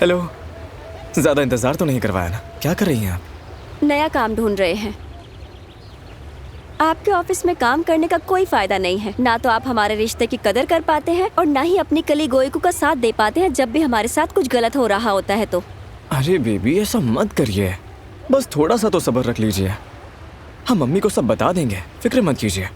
Hello, ज्यादा इंतजार तो नहीं करवाया ना? क्या कर रही हैं आप? नया काम ढूंढ रहे हैं। आपके ऑफिस में काम करने का कोई फायदा नहीं है। ना तो आप हमारे रिश्ते की कदर कर पाते हैं और ना ही अपनी कली गोयकू का साथ दे पाते हैं जब भी हमारे साथ कुछ गलत हो रहा होता है तो। अरे बेबी, ऐसा मत करिए, बस थोड़ा सा तो सब्र रख लीजिए। हम मम्मी को सब बता देंगे, फिक्र मत कीजिए।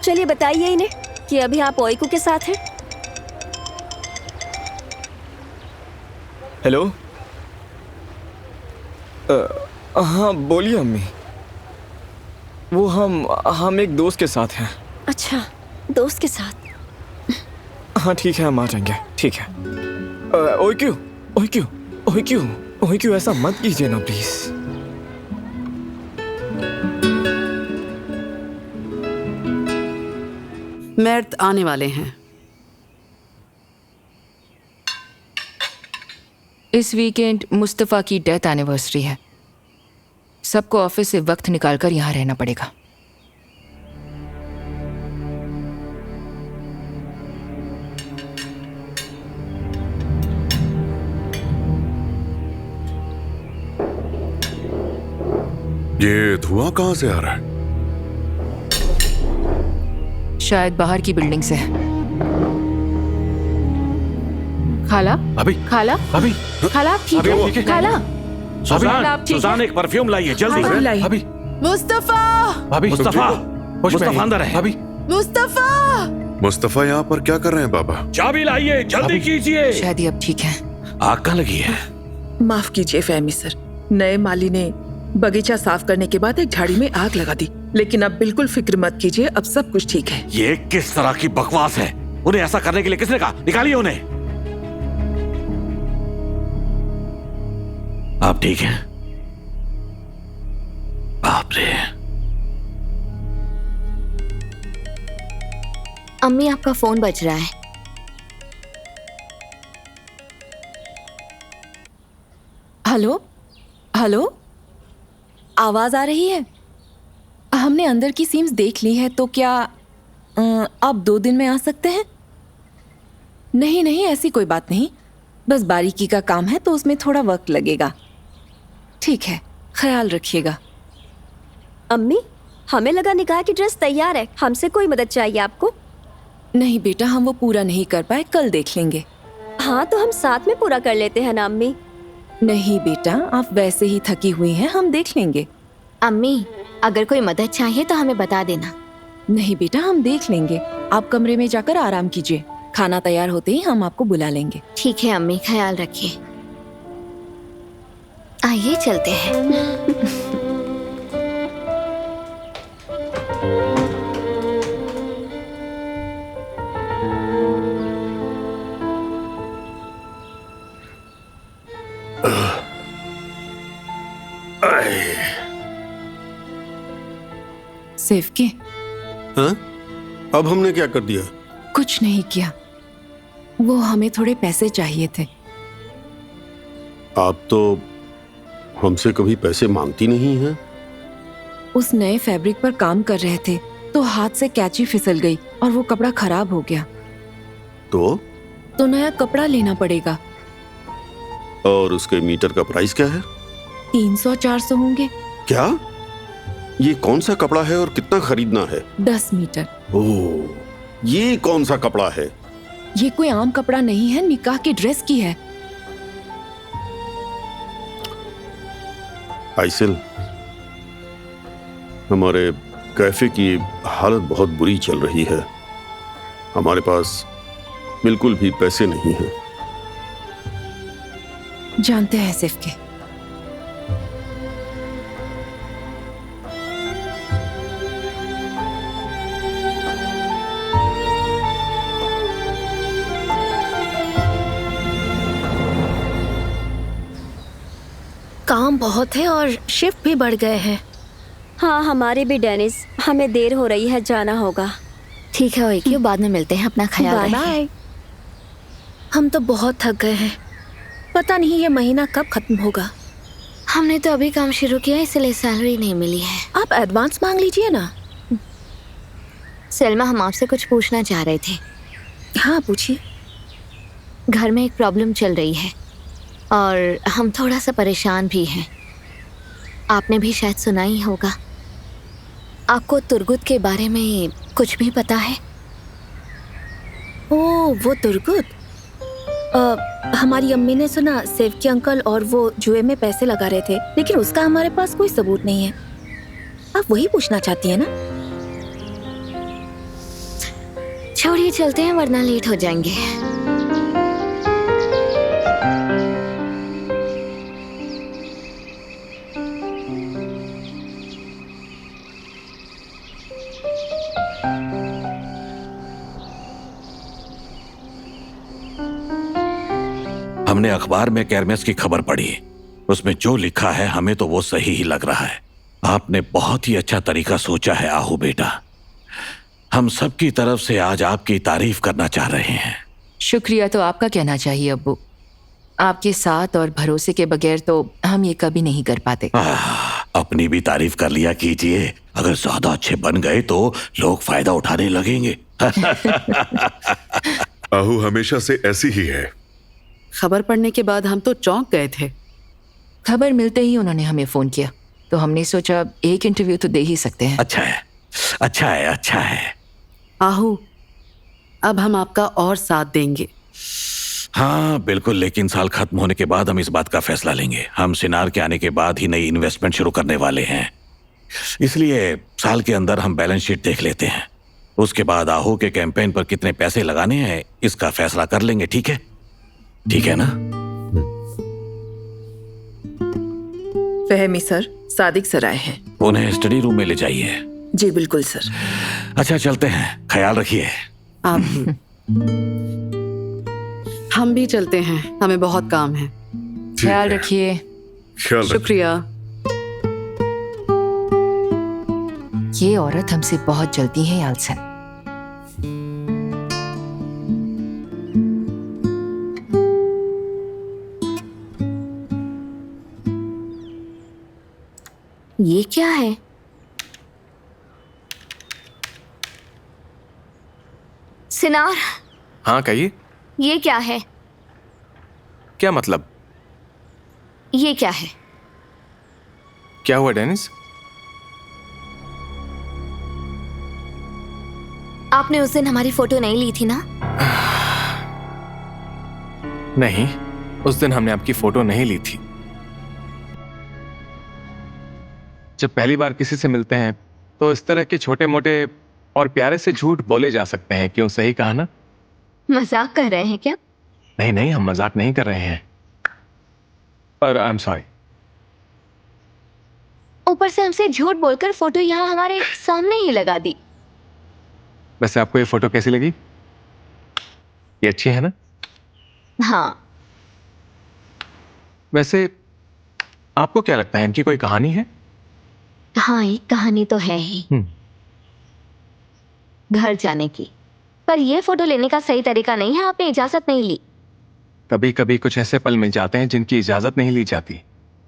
चलिए बताइए इन्हें कि अभी आप ओइकू के साथ हैं। हेलो, हाँ बोलिए अम्मी। वो हम एक दोस्त के साथ हैं। अच्छा, दोस्त के साथ। हाँ ठीक है, हम आ जाएंगे। ठीक है। ओइक्यू ओइक्यू ओइक्यू ओइक्यू, ऐसा मत कीजिए ना प्लीज। मेर्त आने वाले हैं। इस वीकेंड मुस्तफ़ा की डेथ एनिवर्सरी है। सबको ऑफिस से वक्त निकालकर यहाँ रहना पड़ेगा। ये धुआं कहाँ से आ रहा है? शायद बाहर की बिल्डिंग से है। खाला, अभी खाला, अभी खाला आप ठीक अभी है? खाला, सुजान एक परफ्यूम लाइए जल्दी। अभी मुस्तफा, अभी मुस्तफा, मुस्तफा अंदर है। अभी मुस्तफा, मुस्तफा यहाँ पर क्या कर रहे हैं बाबा? चाबी लाइए, जल्दी कीजिए। शायद ही अब ठीक है। आग कहाँ लगी है? माफ कीजिए फहमी सर, नए माली ने बगीचा साफ करने के बाद एक झाड़ी में आग लगा दी, लेकिन अब बिल्कुल फिक्र मत कीजिए, अब सब कुछ ठीक है। ये किस तरह की बकवास है? उन्हें ऐसा करने के लिए किसने कहा? निकालिए उन्हें। आप ठीक हैं? बाप रे। अम्मी आपका फोन बज रहा है। हेलो हेलो, आवाज आ रही है? हमने अंदर की सीम्स देख ली है, तो क्या आप 2 दिन में आ सकते हैं? नहीं नहीं, ऐसी कोई बात नहीं, बस बारीकी का काम है तो उसमें थोड़ा वक्त लगेगा। ठीक है, ख्याल रखिएगा। अम्मी, हमें लगा निकाह की ड्रेस तैयार है, हमसे कोई मदद चाहिए आपको? नहीं बेटा, हम वो पूरा नहीं कर पाए, कल देख लेंगे। हाँ तो हम साथ में पूरा कर लेते हैं ना अम्मी। नहीं बेटा, आप वैसे ही थकी हुई हैं, हम देख लेंगे। अम्मी, अगर कोई मदद चाहिए तो हमें बता देना। नहीं बेटा, हम देख लेंगे, आप कमरे में जाकर आराम कीजिए, खाना तैयार होते ही हम आपको बुला लेंगे। ठीक है अम्मी, ख्याल रखिए। आइए चलते हैं। सेफ के? हाँ? अब हमने क्या कर दिया? कुछ नहीं किया, वो हमें थोड़े पैसे चाहिए थे। आप तो हमसे कभी पैसे मांगती नहीं हैं। उस नए फैब्रिक पर काम कर रहे थे तो हाथ से कैंची फिसल गई और वो कपड़ा खराब हो गया। तो नया कपड़ा लेना पड़ेगा। और उसके मीटर का प्राइस क्या है? 300-400 होंगे। क्या? ये कौन सा कपड़ा है और कितना खरीदना है? 10 मीटर। ओह, ये कौन सा कपड़ा है? ये कोई आम कपड़ा नहीं है, निकाह की ड्रेस की है। आइसिल, हमारे कैफे की हालत बहुत बुरी चल रही है, हमारे पास बिल्कुल भी पैसे नहीं हैं। जानते हैं सिर्फ के। काम बहुत है और शिफ्ट भी बढ़ गए हैं। हाँ हमारे भी डेनिस, हमें देर हो रही है, जाना होगा। ठीक है ओइक्यू, बाद में मिलते हैं, अपना ख्याल रखिए। बाय। हम तो बहुत थक गए हैं, पता नहीं ये महीना कब खत्म होगा। हमने तो अभी काम शुरू किया, इसलिए सैलरी नहीं मिली है। आप एडवांस मांग लीजिए ना। सलमा, हम आपसे कुछ पूछना चाह रहे थे। हाँ पूछिए। घर में एक प्रॉब्लम चल रही है और हम थोड़ा सा परेशान भी हैं। आपने भी शायद सुना ही होगा। आपको तुर्गुत के बारे में कुछ भी पता है? ओह, वो तुर्गुत। हमारी अम्मी ने सुना सेवकी अंकल और वो जुए में पैसे लगा रहे थे, लेकिन उसका हमारे पास कोई सबूत नहीं है। आप वही पूछना चाहती है ना? छोड़िए, चलते हैं वरना लेट हो जाएंगे। हमने अखबार में केरमेस की खबर पढ़ी। उसमें जो लिखा है हमें तो वो सही ही लग रहा है। आपने बहुत ही अच्छा तरीका सोचा है आहू बेटा। हम सबकी तरफ से आज आपकी तारीफ करना चाह रहे हैं। शुक्रिया तो आपका कहना चाहिए अब्बू। आपके साथ और भरोसे के बगैर तो हम ये कभी नहीं कर पाते। अपनी भी तारीफ कर लिया कीजिए। अगर ज्यादा अच्छे बन गए तो लोग फायदा उठाने लगेंगे। आहू हमेशा से ऐसी ही है। खबर पढ़ने के बाद हम तो चौंक गए थे। खबर मिलते ही उन्होंने हमें फोन किया तो हमने सोचा एक इंटरव्यू तो दे ही सकते हैं। अच्छा है, अच्छा है, अच्छा है। आहू, अब हम आपका और साथ देंगे। हाँ बिल्कुल, लेकिन साल खत्म होने के बाद हम इस बात का फैसला लेंगे। हम सिनार के आने के बाद ही नई इन्वेस्टमेंट शुरू करने वाले हैं, इसलिए साल के अंदर हम बैलेंस शीट देख लेते हैं। उसके बाद आहू के कैंपेन पर कितने पैसे लगाने हैं इसका फैसला कर लेंगे। ठीक है, ठीक है ना? फहमी सर, सादिक सर आए हैं। उन्हें स्टडी रूम में ले जाइए। जी बिल्कुल सर। अच्छा चलते हैं, ख्याल रखिए। आप भी। हम भी चलते हैं, हमें बहुत काम है। ख्याल रखिए। ख्याल रखिए। शुक्रिया। ये औरत हमसे बहुत जलती है यालसन। ये क्या है? सिनार, हाँ कहिए। ये क्या है? क्या मतलब? ये क्या है? क्या हुआ डेनिस? आपने उस दिन हमारी फोटो नहीं ली थी ना? नहीं, उस दिन हमने आपकी फोटो नहीं ली थी। जब पहली बार किसी से मिलते हैं तो इस तरह के छोटे मोटे और प्यारे से झूठ बोले जा सकते हैं। क्यों, सही कहा ना? मजाक कर रहे हैं क्या? नहीं नहीं, हम मजाक नहीं कर रहे हैं। पर आई एम सॉरी। ऊपर से हमसे झूठ बोलकर फोटो यहाँ हमारे सामने ही लगा दी। वैसे आपको ये फोटो कैसी लगी? ये अच्छी है ना? हाँ। वैसे आपको क्या लगता है, इनकी कोई कहानी है? हाँ, एक कहानी तो है ही। घर जाने की। पर ये फोटो लेने का सही तरीका नहीं है, आपने इजाजत नहीं ली। कभी कभी कुछ ऐसे पल मिल जाते हैं जिनकी इजाजत नहीं ली जाती।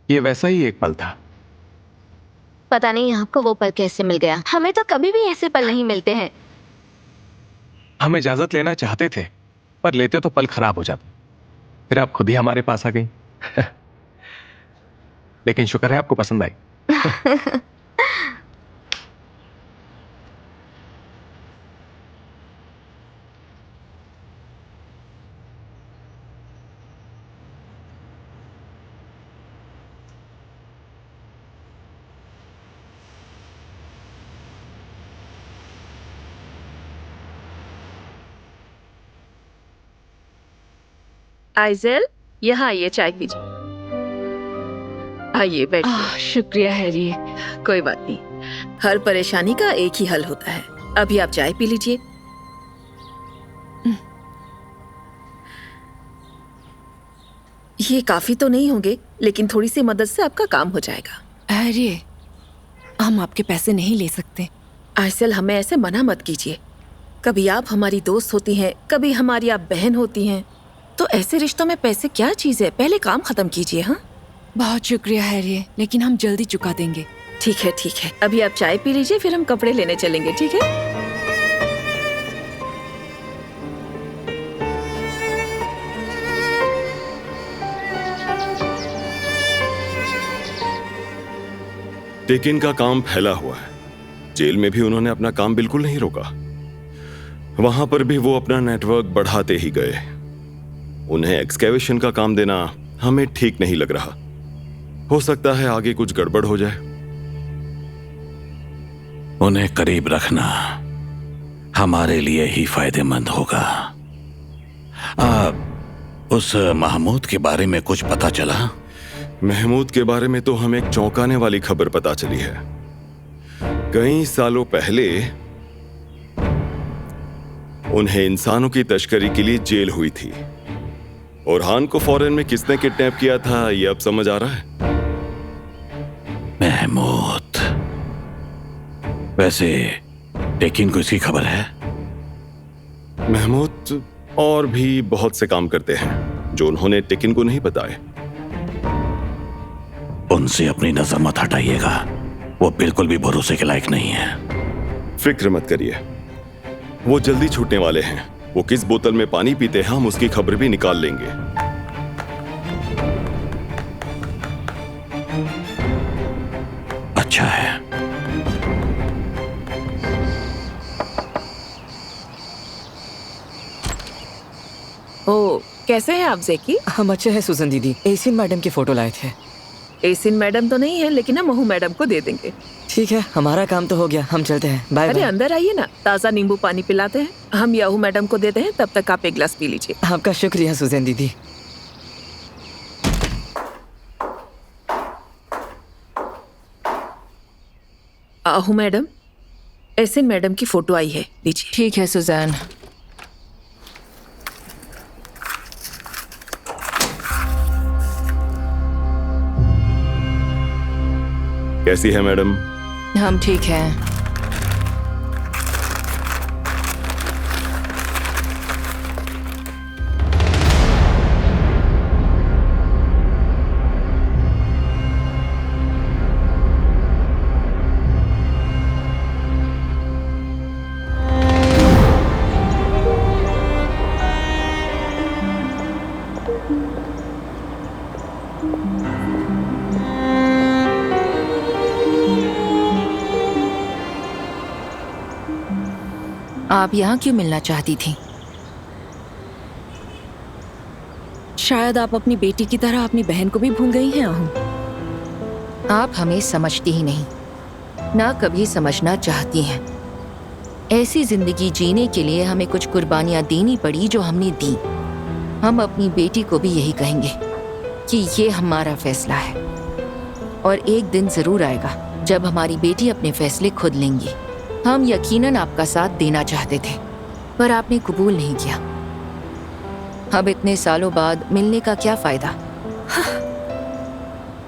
ये वैसा ही एक पल था। पता नहीं आपको वो पल कैसे मिल गया। हमें तो कभी भी ऐसे पल नहीं मिलते हैं। हम इजाजत लेना चाहते थे पर लेते तो पल खराब हो जाते। फिर आप खुद ही हमारे पास आ गई। लेकिन शुक्र है आपको पसंद आई। आइजेल, यहाँ आइए, चाय पीजिए। आइए बैठिए। शुक्रिया हैरी। कोई बात नहीं, हर परेशानी का एक ही हल होता है। अभी आप चाय पी लीजिए। ये काफी तो नहीं होंगे, लेकिन थोड़ी सी मदद से आपका काम हो जाएगा। अरे, हम आपके पैसे नहीं ले सकते। आइसेल, हमें ऐसे मना मत कीजिए। कभी आप हमारी दोस्त होती हैं, कभी हमारी आप बहन होती हैं, तो ऐसे रिश्तों में पैसे क्या चीज है? पहले काम खत्म कीजिए। हाँ, बहुत शुक्रिया हैरी, लेकिन हम जल्दी चुका देंगे। ठीक है ठीक है। अभी आप चाय पी लीजिए, फिर हम कपड़े लेने चलेंगे। ठीक है? टेकिन का काम फैला हुआ है। जेल में भी उन्होंने अपना काम बिल्कुल नहीं रोका। वहां पर भी वो अपना नेटवर्क बढ़ाते ही गए। उन्हें एक्सकेवेशन का काम देना हमें ठीक नहीं लग रहा। हो सकता है आगे कुछ गड़बड़ हो जाए। उन्हें करीब रखना हमारे लिए ही फायदेमंद होगा। उस महमूद के बारे में कुछ पता चला? महमूद के बारे में तो हमें एक चौंकाने वाली खबर पता चली है। कई सालों पहले उन्हें इंसानों की तस्करी के लिए जेल हुई थी। और हान को फॉरेन में किसने किडनैप किया था, ये अब समझ आ रहा है। महमूद। वैसे टेकिन को इसकी खबर है? महमूद और भी बहुत से काम करते हैं जो उन्होंने टेकिन को नहीं बताए। उनसे अपनी नजर मत हटाइएगा, वो बिल्कुल भी भरोसे के लायक नहीं है। फिक्र मत करिए, वो जल्दी छूटने वाले हैं। वो किस बोतल में पानी पीते हैं हम उसकी खबर भी निकाल लेंगे। अच्छा है। ओ, कैसे हैं आप ज़ेकी? हम अच्छे हैं सुजन दीदी। एसिन मैडम की फोटो लाए थे। एसिन मैडम तो नहीं है, लेकिन हम महू मैडम को दे देंगे। ठीक है, हमारा काम तो हो गया, हम चलते हैं। बाय अरे बाय। अंदर आइए ना, ताज़ा नींबू पानी पिलाते हैं। हम याहू मैडम को देते हैं, तब तक आप एक गिलास पी लीजिए। आपका शुक्रिया सुजन दीदी। आहू मैडम, एसिन मैडम की फोटो आई है, लीजिए। ठीक है सुजैन। कैसी है मैडम? हम ठीक हैं। आप यहाँ क्यों मिलना चाहती थी? शायद आप अपनी बेटी की तरह अपनी बहन को भी भूल गई हैं आहू। आप हमें समझती ही नहीं, ना कभी समझना चाहती हैं। ऐसी जिंदगी जीने के लिए हमें कुछ कुर्बानियां देनी पड़ी जो हमने दी। हम अपनी बेटी को भी यही कहेंगे कि ये हमारा फैसला है, और एक दिन जरूर आएगा जब हमारी बेटी अपने फैसले खुद लेंगी। हम यकीनन आपका साथ देना चाहते थे, पर आपने कबूल नहीं किया। अब इतने सालों बाद मिलने का क्या फायदा?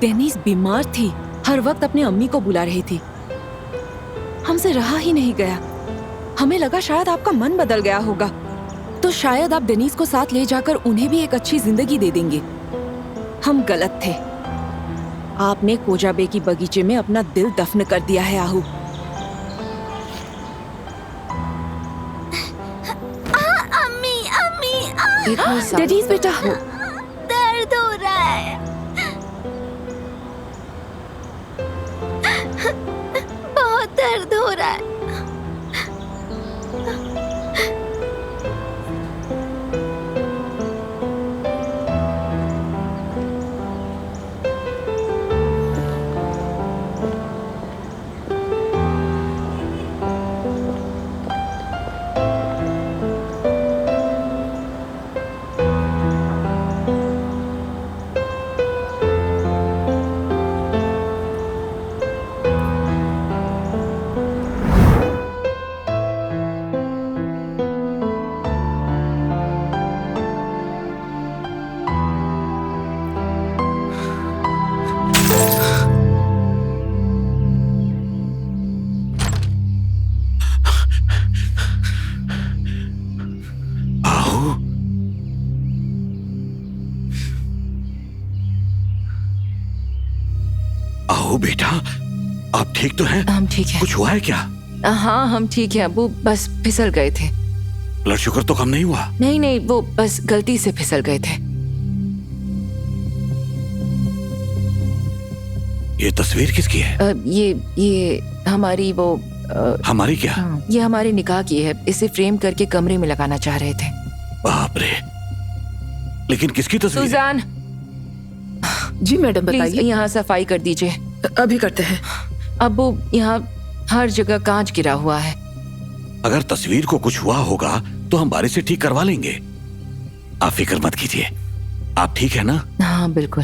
डेनिस बीमार थी, हर वक्त अपनी अम्मी को बुला रही थी। हमसे रहा ही नहीं गया। हमें लगा शायद आपका मन बदल गया होगा, तो शायद आप डेनिस को साथ ले जाकर उन्हें भी एक अच्छी जिंदगी दे देंगे। हम गलत थे। आपने कोजाबे की बगीचे में अपना दिल दफन कर दिया है आहू। डेनिस बेटा, दर्द हो रहा है। बहुत दर्द हो रहा है। आओ बेटा, आप ठीक तो हैं? हम ठीक हैं। कुछ हुआ है क्या? हाँ हम ठीक हैं, वो बस फिसल गए थे। ब्लड शुगर तो कम नहीं हुआ? नहीं नहीं, वो बस गलती से फिसल गए थे। ये तस्वीर किसकी है? ये हमारी वो हमारी क्या? ये हमारे निकाह की है। इसे फ्रेम करके कमरे में लगाना चाह रहे थे। बाप रे, लेकिन किसकी तस्वीर? सुजान, जी मैडम बताइए। यहाँ सफाई कर दीजिए। अभी करते हैं। अब वो यहाँ हर जगह कांच गिरा हुआ है। अगर तस्वीर को कुछ हुआ होगा तो हम बारिश से ठीक करवा लेंगे, आप फिक्र मत कीजिए। आप ठीक है ना? हाँ बिल्कुल।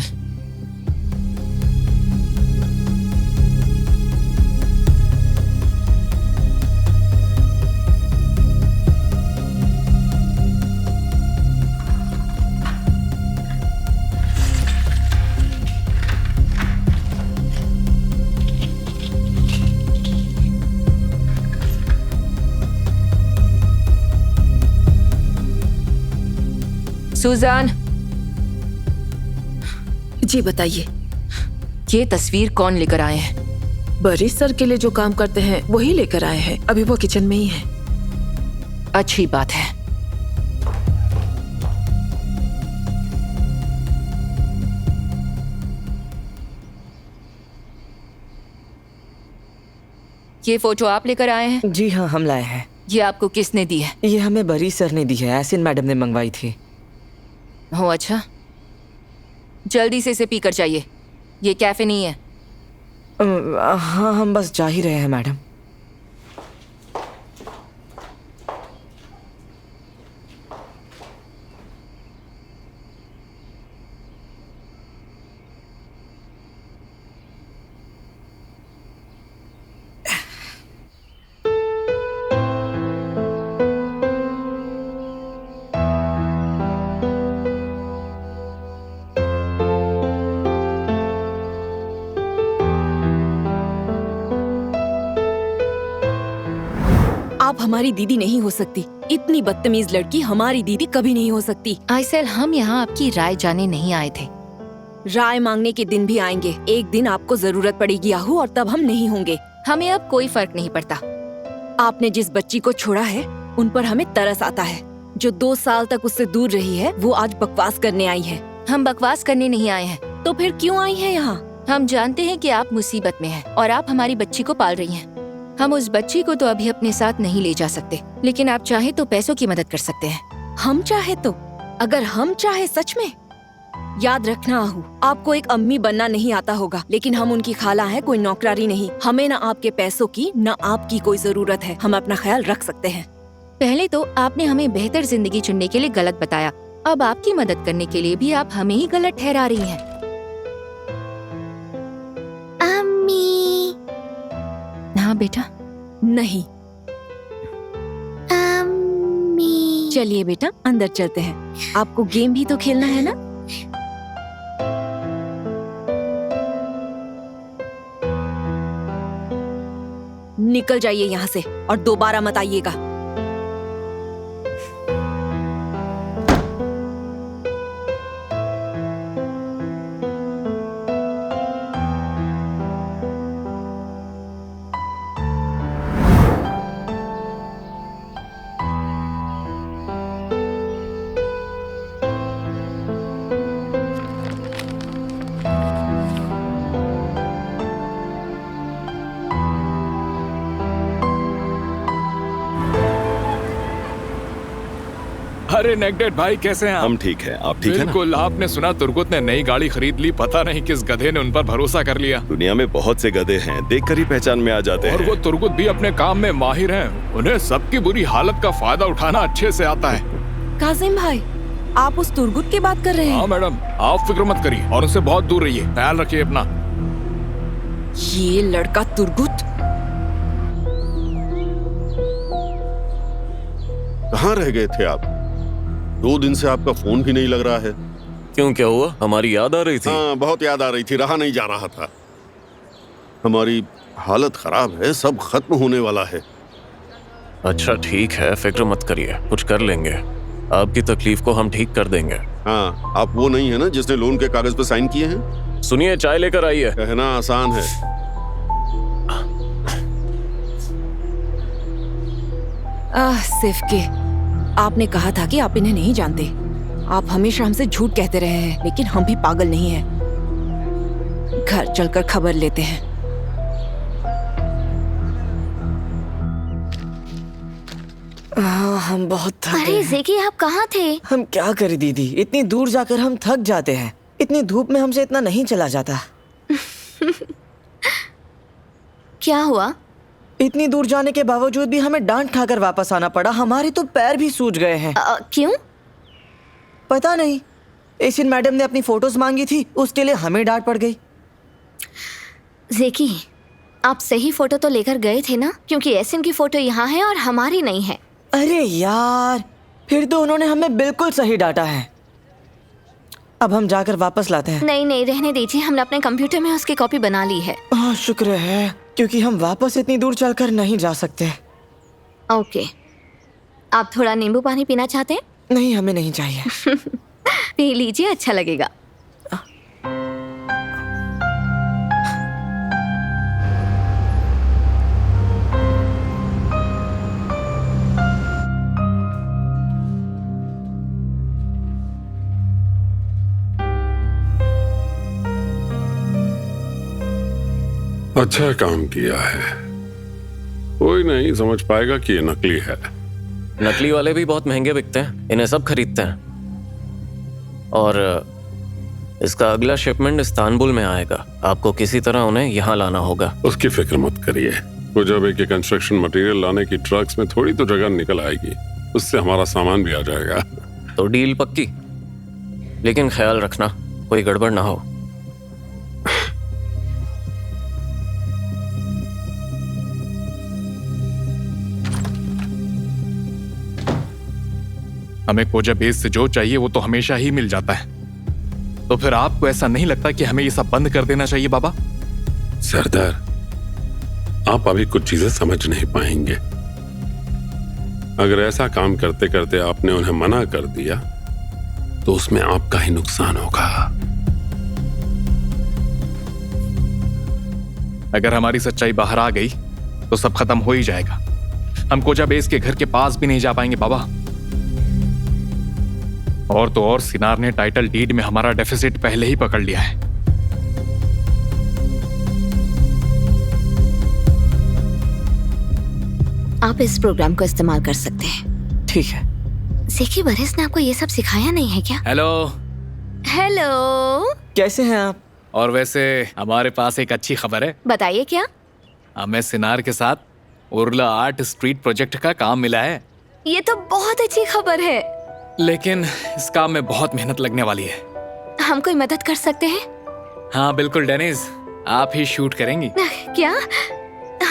सुजान, जी बताइए। ये तस्वीर कौन लेकर आए हैं? बरीस सर के लिए जो काम करते हैं वही लेकर आए हैं। अभी वो किचन में ही है। अच्छी बात है। ये फोटो आप लेकर आए हैं? जी हाँ, हम लाए हैं। ये आपको किसने दी है? ये हमें बरी सर ने दी है। एसिन मैडम ने मंगवाई थी। हो अच्छा, जल्दी से इसे पीकर जाइए। ये कैफे नहीं है। हाँ, हम बस जा ही रहे हैं मैडम। आप हमारी दीदी नहीं हो सकती। इतनी बदतमीज लड़की हमारी दीदी कभी नहीं हो सकती। आइसेल, हम यहाँ आपकी राय जाने नहीं आए थे। राय मांगने के दिन भी आएंगे। एक दिन आपको जरूरत पड़ेगी आहू, और तब हम नहीं होंगे। हमें अब कोई फर्क नहीं पड़ता। आपने जिस बच्ची को छोड़ा है उन पर हमें तरस आता है। जो 2 साल तक उससे दूर रही है वो आज बकवास करने आई है। हम बकवास करने नहीं आए हैं। तो फिर क्यों आई है यहाँ? हम जानते हैं कि आप मुसीबत में हैं और आप हमारी बच्ची को पाल रही हैं। हम उस बच्ची को तो अभी अपने साथ नहीं ले जा सकते, लेकिन आप चाहे तो पैसों की मदद कर सकते हैं। हम चाहे तो? अगर हम चाहे सच में? याद रखना आहू, आपको एक अम्मी बनना नहीं आता होगा, लेकिन हम उनकी खाला हैं, कोई नौकरानी नहीं। हमें न आपके पैसों की न आपकी कोई जरूरत है। हम अपना ख्याल रख सकते हैं। पहले तो आपने हमें बेहतर जिंदगी चुनने के लिए गलत बताया। अब आपकी मदद करने के लिए भी आप हमें ही गलत ठहरा रही हैं। अम्मी। हाँ बेटा। नहीं। अम्मी। चलिए बेटा, अंदर चलते हैं। आपको गेम भी तो खेलना है ना? निकल जाइए यहाँ से और दोबारा मत आइएगा। अरे नेगडेड भाई, कैसे हैं आप? हम ठीक हैं, आप ठीक हैं ना? बिल्कुल। आपने सुना तुर्गुत ने नई गाड़ी खरीद ली। पता नहीं किस गधे ने उन पर भरोसा कर लिया। दुनिया में बहुत से गधे हैं, देखकर ही पहचान में आ जाते हैं। और वो तुर्गुत भी अपने काम में माहिर हैं। उन्हें सबकी बुरी हालत का फायदा उठाना अच्छे से आता है। काजिम भाई, आप उस तुर्गुत की बात कर रहे हैं? हाँ मैडम, आप फिक्र मत करिए और उनसे बहुत दूर रहिए। ख्याल रखिए अपना। ये लड़का तुर्गुत कहाँ रह गए थे आप? 2 दिन से आपका फोन भी नहीं लग रहा है। क्यों, क्या हुआ? हमारी याद आ रही थी? हाँ, बहुत याद आ रही थी, रहा नहीं जा रहा था। हमारी हालत खराब है, सब खत्म होने वाला है। अच्छा ठीक है, फिक्र मत करिए, कुछ कर लेंगे। आपकी तकलीफ को हम ठीक कर देंगे। हाँ, आप वो नहीं है ना जिसने लोन के कागज पे साइन किए हैं? सुनिए, चाय लेकर आइए। कहना आसान है। सिर्फ के आपने कहा था कि आप इन्हें नहीं जानते। आप हमेशा हमसे झूठ कहते रहे हैं, लेकिन हम भी पागल नहीं हैं। घर चलकर खबर लेते हैं। हम बहुत थक गए अरे हैं। जेकी, आप कहाँ थे? हम क्या करें दीदी, इतनी दूर जाकर हम थक जाते हैं। इतनी धूप में हमसे इतना नहीं चला जाता। क्या हुआ? इतनी दूर जाने के बावजूद भी हमें डांट खाकर वापस आना पड़ा। हमारे तो पैर भी सूज गए हैं। क्यों? पता नहीं, एशियन मैडम ने अपनी फोटोज मांगी थी, उसके लिए हमें डांट पड़ गई। जेकी, आप सही फोटो तो लेकर गए थे ना? क्योंकि एशियन की फोटो यहाँ है और हमारी नहीं है। अरे यार, फिर तो उन्होंने हमें बिल्कुल सही डांटा है। अब हम जाकर वापस लाते हैं। नहीं नहीं, रहने दीजिए, हमने अपने कंप्यूटर में उसकी कॉपी बना ली है। शुक्र है, क्योंकि हम वापस इतनी दूर चलकर नहीं जा सकते। ओके, आप थोड़ा नींबू पानी पीना चाहते हैं? नहीं, हमें नहीं चाहिए। पी लीजिए, अच्छा लगेगा। अच्छा काम किया है। कोई नहीं समझ पाएगा कि ये नकली है। नकली वाले भी बहुत महंगे बिकते हैं, इन्हें सब खरीदते हैं। और इसका अगला शिपमेंट इस्तांबुल में आएगा। आपको किसी तरह उन्हें यहाँ लाना होगा। उसकी फिक्र मत करिए। वो जब एक कंस्ट्रक्शन मटेरियल लाने की ट्रक्स में थोड़ी तो जगह निकल आएगी, उससे हमारा सामान भी आ जाएगा। तो डील पक्की, लेकिन ख्याल रखना कोई गड़बड़ ना हो। हमें कोजा बेस से जो चाहिए वो तो हमेशा ही मिल जाता है। तो फिर आपको ऐसा नहीं लगता कि हमें ये सब बंद कर देना चाहिए बाबा? सरदार, आप अभी कुछ चीजें समझ नहीं पाएंगे। अगर ऐसा काम करते करते आपने उन्हें मना कर दिया तो उसमें आपका ही नुकसान होगा। अगर हमारी सच्चाई बाहर आ गई तो सब खत्म हो ही जाएगा। हम कोजा बेस के घर के पास भी नहीं जा पाएंगे बाबा। और तो और सिनार ने टाइटल डीड में हमारा डेफिसिट पहले ही पकड़ लिया है। आप इस प्रोग्राम को इस्तेमाल कर सकते हैं। ठीक है। जेकी, बरिस ने आपको ये सब सिखाया नहीं है क्या? हेलो। हेलो, कैसे हैं आप? और वैसे हमारे पास एक अच्छी खबर है। बताइए क्या? हमें सिनार के साथ उर्ला आर्ट स्ट्रीट प्रोजेक्ट का काम मिला है। ये तो बहुत अच्छी खबर है। लेकिन इस काम में बहुत मेहनत लगने वाली है। हम कोई मदद कर सकते हैं? हाँ बिल्कुल डेनिस, आप ही शूट करेंगी। क्या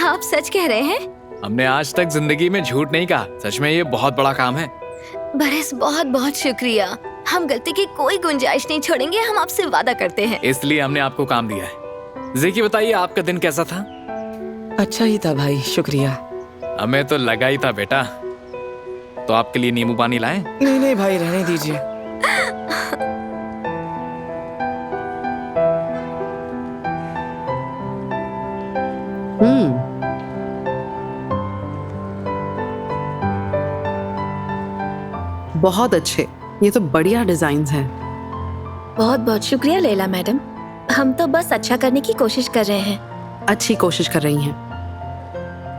आप सच कह रहे हैं? हमने आज तक जिंदगी में झूठ नहीं कहा। सच में ये बहुत बड़ा काम है। बरिस, बहुत बहुत शुक्रिया। हम गलती की कोई गुंजाइश नहीं छोड़ेंगे, हम आपसे वादा करते हैं। इसलिए हमने आपको काम दिया है। जेकी बताइए, आपका दिन कैसा था? अच्छा ही था भाई, शुक्रिया। हमें तो लगा ही था बेटा। तो आपके लिए नींबू पानी लाएं? नहीं नहीं भाई, रहने दीजिए। बहुत अच्छे, ये तो बढ़िया डिजाइन्स हैं। बहुत बहुत शुक्रिया लैला मैडम। हम तो बस अच्छा करने की कोशिश कर रहे हैं। अच्छी कोशिश कर रही हैं।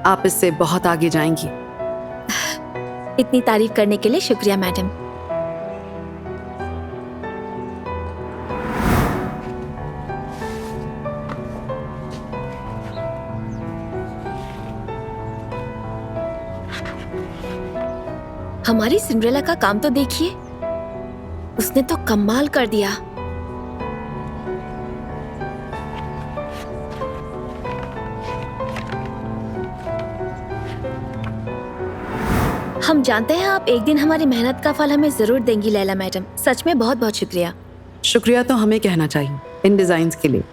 आप इससे बहुत आगे जाएंगी। इतनी तारीफ करने के लिए शुक्रिया मैडम। हमारी सिंड्रेला का काम तो देखिए, उसने तो कमाल कर दिया। हम जानते हैं आप एक दिन हमारी मेहनत का फल हमें जरूर देंगी लैला मैडम। सच में बहुत बहुत शुक्रिया। शुक्रिया तो हमें कहना चाहिए इन डिजाइन्स के लिए।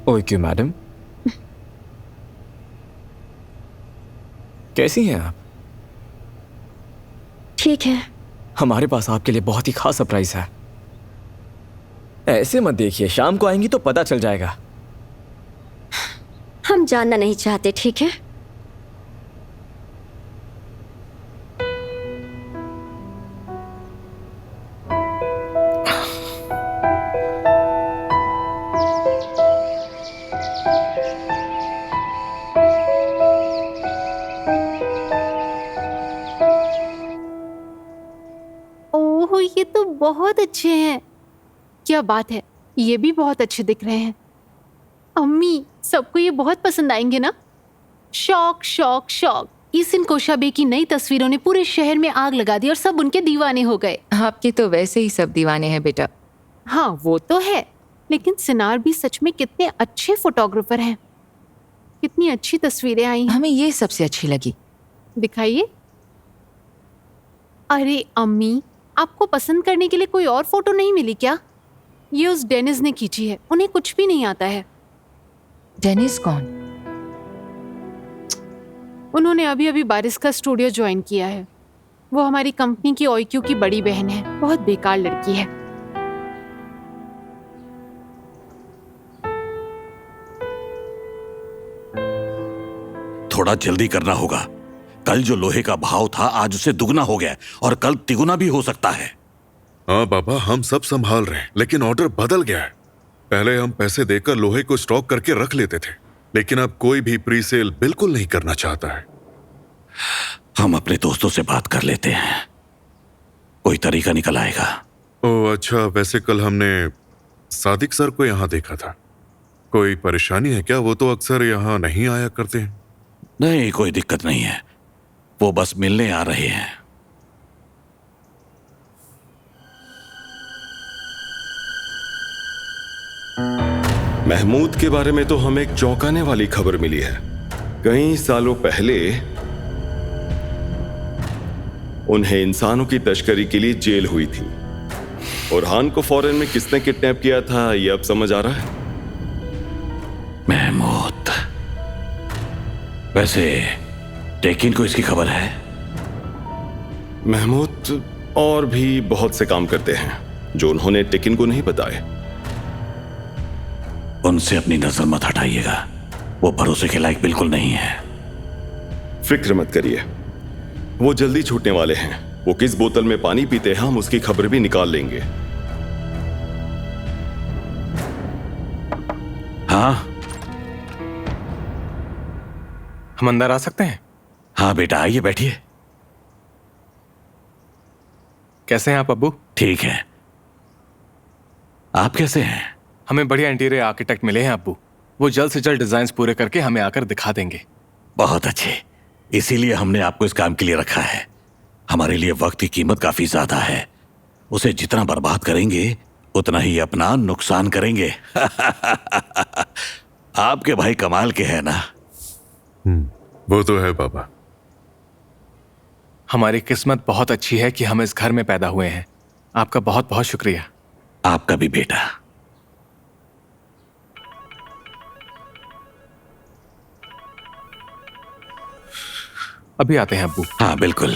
ओए क्यों मैडम? कैसी हैं आप? ठीक है। हमारे पास आपके लिए बहुत ही खास सरप्राइज है। ऐसे मत देखिए, शाम को आएंगी तो पता चल जाएगा। हम जानना नहीं चाहते, ठीक है? ओह, ये तो बहुत अच्छे हैं। क्या बात है, ये भी बहुत अच्छे दिख रहे हैं। अम्मी, सबको ये बहुत पसंद आएंगे ना? शौक शौक शौक। ईसिन कोशाबे की नई तस्वीरों ने पूरे शहर में आग लगा दी और सब उनके दीवाने हो गए। आपके तो वैसे ही सब दीवाने हैं बेटा। हाँ, वो तो है, लेकिन सिनार भी सच में कितने अच्छे फोटोग्राफर हैं। कितनी अच्छी तस्वीरें आई हैं। हमें ये सबसे अच्छी लगी। दिखाइए। अरे अम्मी, आपको पसंद करने के लिए कोई और फोटो नहीं मिली क्या? ये उस डेनिस ने खींची है, उन्हें कुछ भी नहीं आता है। डेनिस कौन? उन्होंने अभी अभी बारिश का स्टूडियो ज्वाइन किया है। वो हमारी कंपनी की OIQ की बड़ी बहन है। बहुत बेकार लड़की है। थोड़ा जल्दी करना होगा। कल जो लोहे का भाव था आज उससे दुगना हो गया और कल तिगुना भी हो सकता है। हाँ बाबा, हम सब संभाल रहे हैं, लेकिन ऑर्डर बदल गया है। पहले हम पैसे देकर लोहे को स्टॉक करके रख लेते थे, लेकिन अब कोई भी प्री सेल बिल्कुल नहीं करना चाहता है। हम अपने दोस्तों से बात कर लेते हैं, कोई तरीका निकल आएगा। ओह अच्छा, वैसे कल हमने सादिक सर को यहाँ देखा था। कोई परेशानी है क्या? वो तो अक्सर यहाँ नहीं आया करते हैं। नहीं, कोई दिक्कत नहीं है, वो बस मिलने आ रहे हैं। महमूद के बारे में तो हमें एक चौंकाने वाली खबर मिली है। कई सालों पहले उन्हें इंसानों की तस्करी के लिए जेल हुई थी। बुरहान को फॉरेन में किसने किडनैप किया था, ये अब समझ आ रहा है। महमूद। वैसे टेकिन को इसकी खबर है? महमूद और भी बहुत से काम करते हैं जो उन्होंने टेकिन को नहीं बताए। उनसे अपनी नजर मत हटाइएगा, वो भरोसे के लायक बिल्कुल नहीं है। फिक्र मत करिए, वो जल्दी छूटने वाले हैं। वो किस बोतल में पानी पीते हैं हम उसकी खबर भी निकाल लेंगे। हाँ, हम अंदर आ सकते हैं? हाँ बेटा, आइए बैठिए। कैसे हैं आप अब्बू? ठीक है, आप कैसे हैं? हमें बढ़िया इंटीरियर आर्किटेक्ट मिले हैं अब्बू। वो जल्द से जल्द डिजाइन्स पूरे करके हमें आकर दिखा देंगे। बहुत अच्छे, इसीलिए हमने आपको इस काम के लिए रखा है। हमारे लिए वक्त की कीमत काफी ज्यादा है, उसे जितना बर्बाद करेंगे उतना ही अपना नुकसान करेंगे। आपके भाई कमाल के हैं ना? वो तो है बाबा। हमारी किस्मत बहुत अच्छी है कि हम इस घर में पैदा हुए हैं। आपका बहुत बहुत शुक्रिया। आपका भी बेटा। अभी आते हैं अब्बू। हाँ बिल्कुल।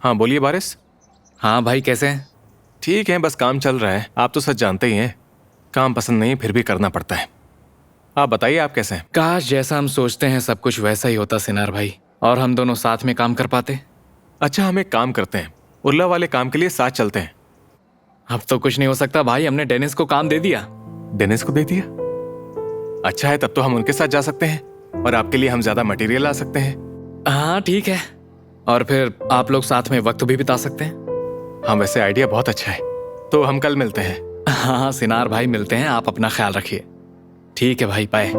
हाँ बोलिए बारिश। हाँ भाई, कैसे हैं? ठीक है, बस काम चल रहा है। आप तो सच जानते ही हैं, काम पसंद नहीं फिर भी करना पड़ता है। आप बताइए, आप कैसे हैं? काश जैसा हम सोचते हैं सब कुछ वैसा ही होता सिनार भाई, और हम दोनों साथ में काम कर पाते। अच्छा, हम एक काम करते हैं, उर्ला वाले काम के लिए साथ चलते हैं। अब तो कुछ नहीं हो सकता भाई, हमने डेनिस को काम दे दिया। डेनिस को दे दिया? अच्छा है, तब तो हम उनके साथ जा सकते हैं और आपके लिए हम ज्यादा मटेरियल ला सकते हैं। हाँ ठीक है, और फिर आप लोग साथ में वक्त भी बिता सकते हैं। हाँ वैसे आइडिया बहुत अच्छा है, तो हम कल मिलते हैं। हाँ सिनार भाई, मिलते हैं। आप अपना ख्याल रखिए। ठीक है भाई, बाय।